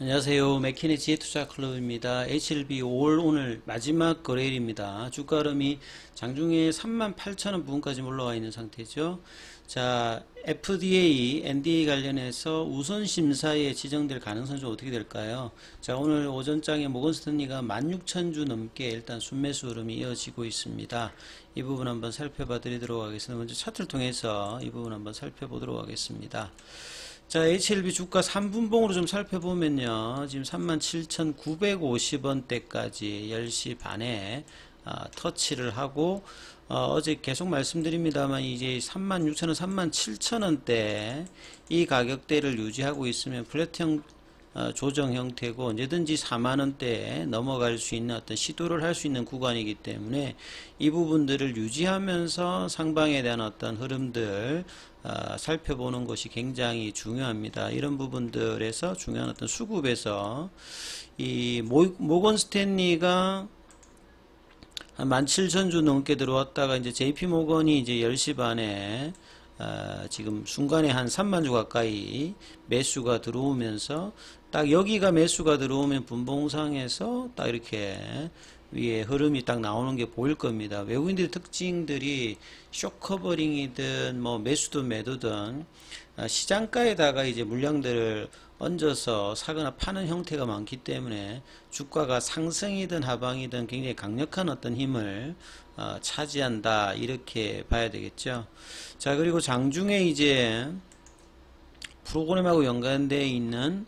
안녕하세요. 맥키니 지혜투자클럽입니다. HLB 5월 오늘 마지막 거래일입니다. 주가 흐름이 장중에 38,000원 부근까지 올라와 있는 상태죠. 자, FDA, NDA 관련해서 우선 심사에 지정될 가능성이 좀 어떻게 될까요? 자, 오늘 오전장에 모건스탠리가 16,000주 넘게 일단 순매수 흐름이 이어지고 있습니다. 이 부분 한번 살펴봐 드리도록 하겠습니다. 먼저 차트를 통해서 이 부분 한번 살펴보도록 하겠습니다. 자, HLB 주가 3분봉으로 좀 살펴보면요. 지금 37,950원대까지 10시 반에 터치를 하고 어제 계속 말씀드립니다만 이제 36,000원, 37,000원대 이 가격대를 유지하고 있으면 플랫형 조정 형태고 언제든지 4만원대에 넘어갈 수 있는 어떤 시도를 할 수 있는 구간이기 때문에 이 부분들을 유지하면서 상방에 대한 어떤 흐름들 살펴보는 것이 굉장히 중요합니다. 이런 부분들에서 중요한 어떤 수급에서 이 모건 스탠리가 한 17,000주 넘게 들어왔다가 이제 JP모건이 이제 10시 반에 지금 순간에 한 3만주 가까이 매수가 들어오면서 딱 여기가 매수가 들어오면 분봉상에서 딱 이렇게 위에 흐름이 딱 나오는 게 보일 겁니다. 외국인들의 특징들이 쇼커버링이든 뭐 매수든 매도든 시장가에다가 이제 물량들을 얹어서 사거나 파는 형태가 많기 때문에 주가가 상승이든 하방이든 굉장히 강력한 어떤 힘을 차지한다 이렇게 봐야 되겠죠. 자, 그리고 장중에 이제 프로그램하고 연관되어 있는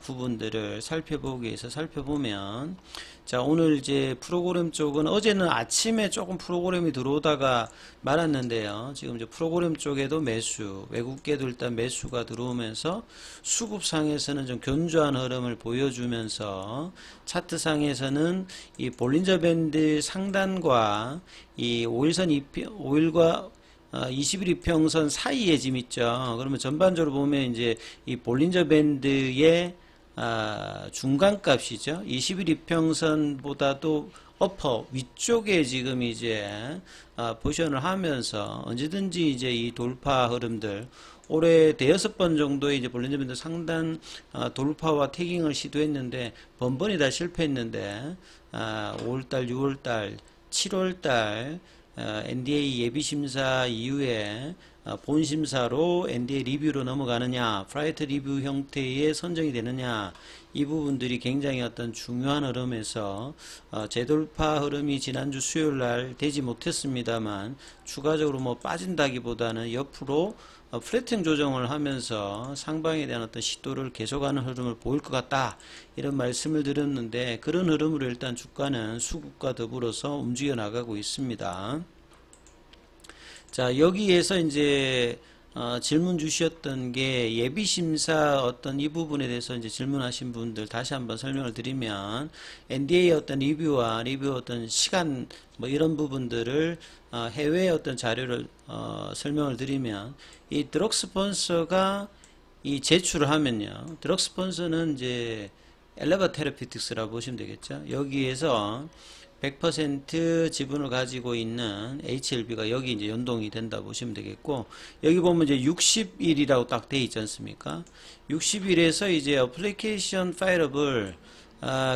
부분들을 살펴보기 위해서 살펴보면 자, 오늘 이제 프로그램 쪽은 어제는 아침에 조금 프로그램이 들어오다가 말았는데요. 지금 이제 프로그램 쪽에도 매수, 외국계도 일단 매수가 들어오면서 수급상에서는 좀 견조한 흐름을 보여주면서 차트상에서는 이 볼린저 밴드 상단과 이 5일과 20일 이평선 사이에 지금 있죠. 그러면 전반적으로 보면 이제 이 볼린저 밴드의 중간값이죠. 20일 이평선보다도 어퍼 위쪽에 지금 이제 포지션을 하면서 언제든지 이제 이 돌파 흐름들 올해 대여섯 번 정도의 이제 볼린저 밴드 상단 돌파와 태깅을 시도했는데 번번이 다 실패했는데 5월달, 6월달, 7월달 NDA 예비심사 이후에 본심사로 NDA 리뷰로 넘어가느냐, 프라이트 리뷰 형태의 선정이 되느냐, 이 부분들이 굉장히 어떤 중요한 흐름에서 재돌파 흐름이 지난주 수요일날 되지 못했습니다만 추가적으로 뭐 빠진다기보다는 옆으로 플래팅 조정을 하면서 상방에 대한 어떤 시도를 계속하는 흐름을 보일 것 같다 이런 말씀을 드렸는데 그런 흐름으로 일단 주가는 수급과 더불어서 움직여 나가고 있습니다. 자, 여기에서 이제 질문 주셨던 게 예비심사 어떤 이 부분에 대해서 이제 질문하신 분들 다시 한번 설명을 드리면 NDA 어떤 리뷰와 리뷰 어떤 시간 뭐 이런 부분들을 해외 어떤 자료를 설명을 드리면 이 드럭 스폰서가 이 제출을 하면요. 드럭 스폰서는 이제 엘레바 테라피틱스라고 보시면 되겠죠. 여기에서 100% 지분을 가지고 있는 HLB가 여기 이제 연동이 된다 보시면 되겠고, 여기 보면 이제 60일이라고 딱 돼 있지 않습니까? 60일에서 이제 어플리케이션 파일업을,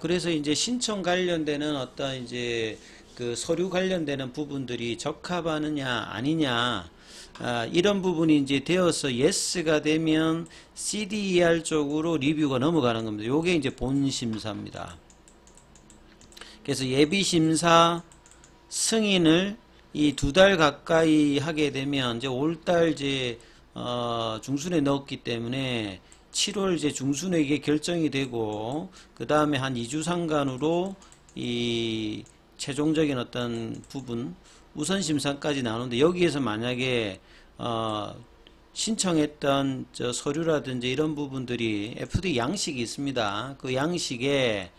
그래서 이제 신청 관련되는 어떤 이제 그 서류 관련되는 부분들이 적합하느냐, 아니냐, 이런 부분이 이제 되어서 예스가 되면 CDER 쪽으로 리뷰가 넘어가는 겁니다. 요게 이제 본심사입니다. 그래서 예비심사 승인을 이 2달 가까이 하게 되면 이제 5월달 이제 중순에 넣었기 때문에 7월 이제 중순에 이게 결정이 되고 그 다음에 한 2주 상간으로 이 최종적인 어떤 부분 우선심사까지 나오는데 여기에서 만약에 신청했던 저 서류라든지 이런 부분들이 FDA 양식이 있습니다. 그 양식에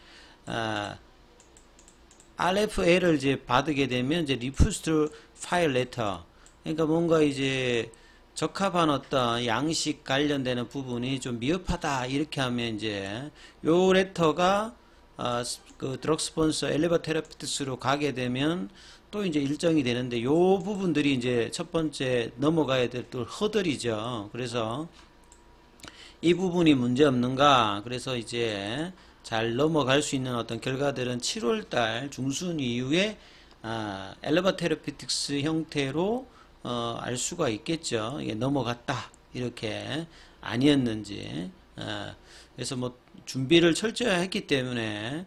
RFA를 이제 받게 되면 이제 리프스트 파일 레터, 그러니까 뭔가 이제 적합한 어떤 양식 관련되는 부분이 좀 미흡하다 이렇게 하면 이제 요 레터가 그 드럭 스폰서 엘레바 테라피틱스로 가게 되면 또 이제 일정이 되는데 요 부분들이 이제 첫 번째 넘어가야 될 또 허들이죠. 그래서 이 부분이 문제 없는가? 그래서 이제 잘 넘어갈 수 있는 어떤 결과들은 7월달 중순 이후에 엘러바 테라피틱스 형태로 알 수가 있겠죠. 이게 넘어갔다 이렇게 아니었는지. 그래서 뭐 준비를 철저히 했기 때문에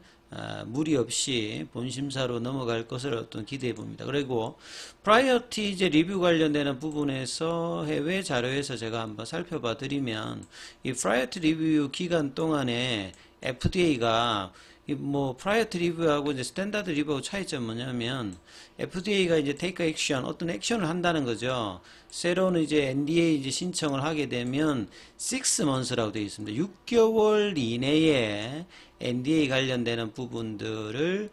무리 없이 본심사로 넘어갈 것을 어떤 기대해 봅니다. 그리고 프라이어티 이제 리뷰 관련되는 부분에서 해외 자료에서 제가 한번 살펴봐 드리면 이 프라이어티 리뷰 기간 동안에 FDA가 뭐 프라이어티 리뷰하고 이제 스탠다드 리뷰하고 차이점은 뭐냐면 FDA가 이제 테이크 액션 어떤 액션을 한다는 거죠. 새로운 이제 NDA 이제 신청을 하게 되면 6months라고 되어 있습니다. 6개월 이내에 NDA 관련되는 부분들을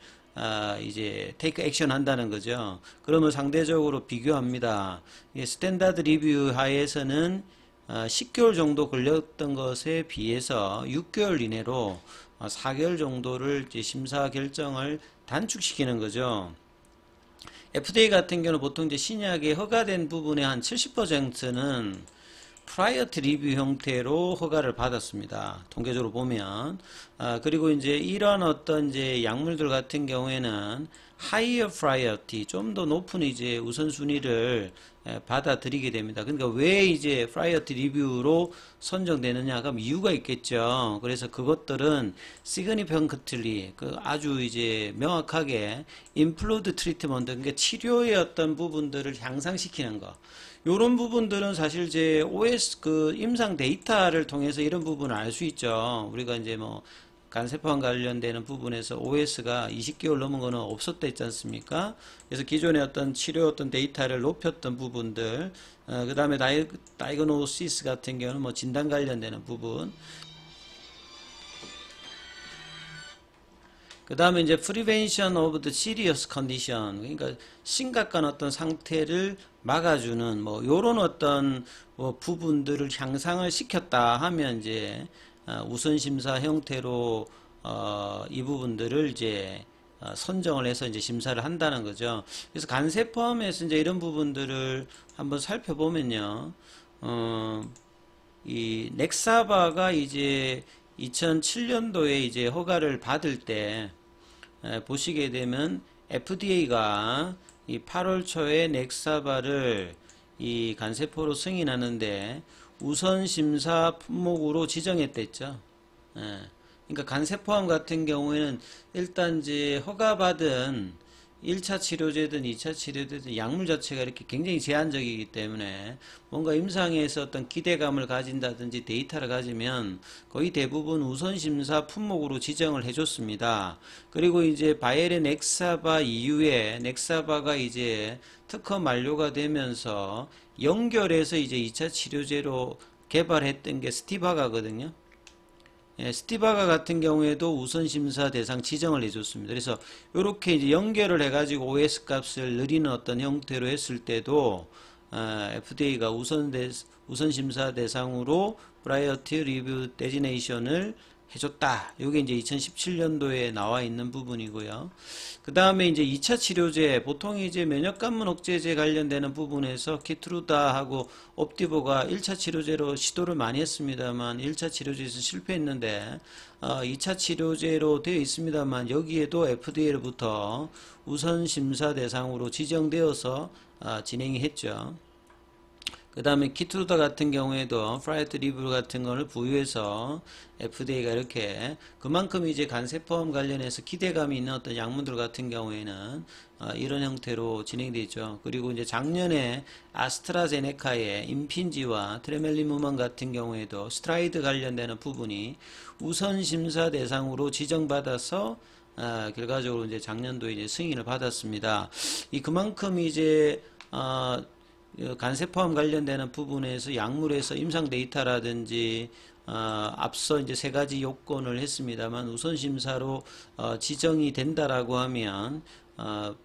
이제 테이크 액션 한다는 거죠. 그러면 상대적으로 비교합니다. 스탠다드 리뷰 하에서는 10개월 정도 걸렸던 것에 비해서 6개월 이내로 4개월 정도를 이제 심사 결정을 단축시키는 거죠. FDA 같은 경우는 보통 이제 신약에 허가된 부분의 한 70%는 프라이어티 리뷰 형태로 허가를 받았습니다. 통계적으로 보면. 그리고 이제 이런 어떤 이제 약물들 같은 경우에는 higher priority, 좀 더 높은 이제 우선순위를 받아들이게 됩니다. 그러니까 왜 이제 프라이어티 리뷰로 선정되느냐 하면 이유가 있겠죠. 그래서 그것들은 significantly, 그 아주 이제 명확하게 improved treatment, 그러니까 치료의 어떤 부분들을 향상시키는 거. 요런 부분들은 사실 이제 OS 그 임상 데이터를 통해서 이런 부분을 알 수 있죠. 우리가 이제 뭐 간세포암 관련되는 부분에서 OS가 20개월 넘은 거는 없었다 했지 않습니까? 그래서 기존의 어떤 치료 어떤 데이터를 높였던 부분들, 그 다음에 다이그노시스 같은 경우는 뭐 진단 관련되는 부분, 그 다음에 이제 prevention of the serious condition, 그러니까 심각한 어떤 상태를 막아주는 뭐 요런 어떤 뭐 부분들을 향상을 시켰다 하면 이제 우선 심사 형태로 이 부분들을 이제 선정을 해서 이제 심사를 한다는 거죠. 그래서 간세포암에서 이제 이런 부분들을 한번 살펴보면요, 이 넥사바가 이제 2007년도에 이제 허가를 받을 때 보시게 되면 FDA가 이 8월 초에 넥사바를 이 간세포로 승인하는데 우선 심사 품목으로 지정했댔죠. 그러니까 간세포암 같은 경우에는 일단 이제 허가받은 1차 치료제든 2차 치료제든 약물 자체가 이렇게 굉장히 제한적이기 때문에 뭔가 임상에서 어떤 기대감을 가진다든지 데이터를 가지면 거의 대부분 우선심사 품목으로 지정을 해줬습니다. 그리고 이제 바이엘의 넥사바 이후에 넥사바가 이제 특허 만료가 되면서 연결해서 이제 2차 치료제로 개발했던 게 스티바가거든요. 스티바가 같은 경우에도 우선심사 대상 지정을 해줬습니다. 그래서 이렇게 이제 연결을 해가지고 OS 값을 늘리는 어떤 형태로 했을 때도 FDA가 우선심사 대상으로 Priority Review Designation을 해줬다. 이게 이제 2017년도에 나와 있는 부분이고요. 그 다음에 이제 2차 치료제, 보통 이제 면역관문 억제제 관련되는 부분에서 키트루다하고 옵디보가 1차 치료제로 시도를 많이 했습니다만 1차 치료제에서 실패했는데 2차 치료제로 되어 있습니다만 여기에도 FDA로부터 우선 심사 대상으로 지정되어서 진행이 했죠. 그 다음에 키트루다 같은 경우에도 프라이어티 리뷰 같은 거를 부여해서 FDA가 이렇게 그만큼 이제 간세포암 관련해서 기대감이 있는 어떤 약물들 같은 경우에는 이런 형태로 진행되어 있죠. 그리고 이제 작년에 아스트라제네카의 임핀지와 트레멜리무만 같은 경우에도 스트라이드 관련되는 부분이 우선 심사 대상으로 지정받아서 결과적으로 이제 작년도에 이제 승인을 받았습니다. 이 그만큼 이제 간세포암 관련되는 부분에서 약물에서 임상 데이터라든지 앞서 이제 세 가지 요건을 했습니다만 우선 심사로 지정이 된다라고 하면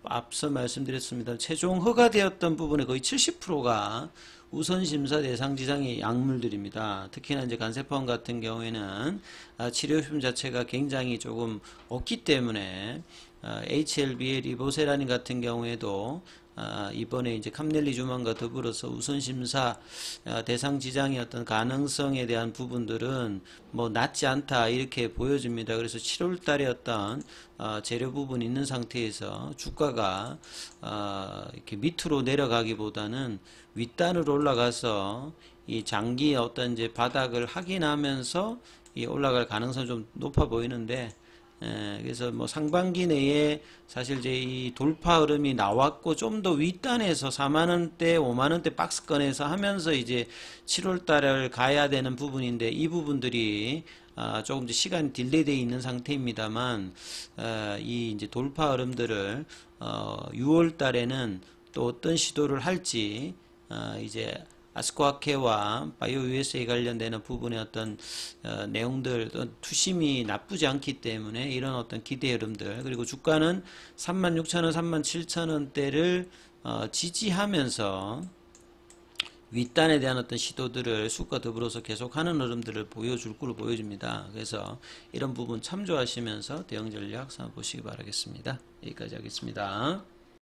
앞서 말씀드렸습니다. 최종 허가되었던 부분의 거의 70%가 우선 심사 대상 지상의 약물들입니다. 특히나 이제 간세포암 같은 경우에는 치료 효능 자체가 굉장히 조금 없기 때문에 HLB의 리보세라닌 같은 경우에도 이번에 이제 캄넬리 주만과 더불어서 우선심사 대상 지장의 어떤 가능성에 대한 부분들은 뭐 낮지 않다 이렇게 보여집니다. 그래서 7월 달에 어떤 재료 부분이 있는 상태에서 주가가 이렇게 밑으로 내려가기보다는 윗단으로 올라가서 이 장기 어떤 이제 바닥을 확인하면서 이 올라갈 가능성이 좀 높아 보이는데, 그래서 뭐 상반기 내에 사실 이제 이 돌파 흐름이 나왔고 좀 더 윗단에서 4만원대, 5만원대 박스권에서 하면서 이제 7월 달을 가야 되는 부분인데, 이 부분들이 조금 시간 딜레이되어 있는 상태입니다만, 이 이제 돌파 흐름들을 6월 달에는 또 어떤 시도를 할지, 이제 아스코아케와 바이오 USA 관련되는 부분의 어떤 내용들, 투심이 나쁘지 않기 때문에 이런 어떤 기대 흐름들, 그리고 주가는 36,000원, 37,000원대를 지지하면서 윗단에 대한 어떤 시도들을 수급과 더불어서 계속하는 흐름들을 보여줄 거로 보여집니다. 그래서 이런 부분 참조하시면서 대응 전략 삼아 보시기 바라겠습니다. 여기까지 하겠습니다.